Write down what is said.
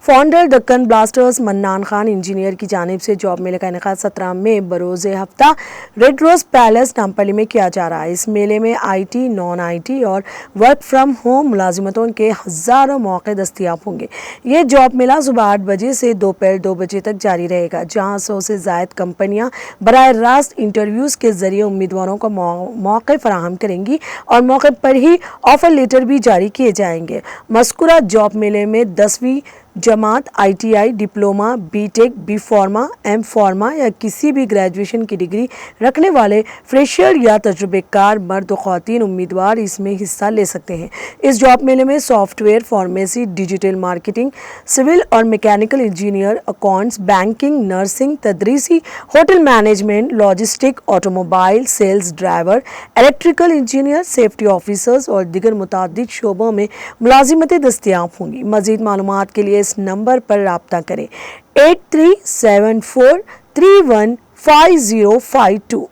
Founder Deccan blasters mannan Khan engineer की जानिब से जॉब मेले का इनेकाद 17 मई बरोज़ हफ्ता रेड रोज पैलेस नामपल्ली में किया जा रहा है। इस मेले में IT, नॉन IT और वर्क फ्रॉम होम मुलाजिमतों के हज़ारों मौके दस्तियाब होंगे। ये जॉब मेला सुबह 8 बजे से दोपहर 2 बजे तक जारी रहेगा, जहां 100 से ज़ायद कंपनियां बराह रास्त इंटरव्यूज़ के जरिए उम्मीदवारों को मौके फराहम करेंगी और मौके पर ही ऑफर लेटर भी जारी किए जाएंगे। मज़कूरा जॉब मेले में 10वीं जमात, ITI, diploma, BTech, B pharma, M pharma या किसी भी ग्रेजुएशन की डिग्री रखने वाले फ्रेशर या तजुर्बेकार मर्द और ख़वातीन उम्मीदवार इसमें हिस्सा ले सकते हैं। इस जॉब मेले में software, pharmacy, digital marketing, civil और mechanical engineer, accounts, banking, nursing, तदरीसी, hotel management, logistic, automobile, sales driver, electrical engineer, safety officers और दीगर मुतादिद शोबों में मुलाजिमतें दस्तियाब होंगी। मज़ीद मालूमात के लिए इस नंबर पर राब्ता करें 8374315052।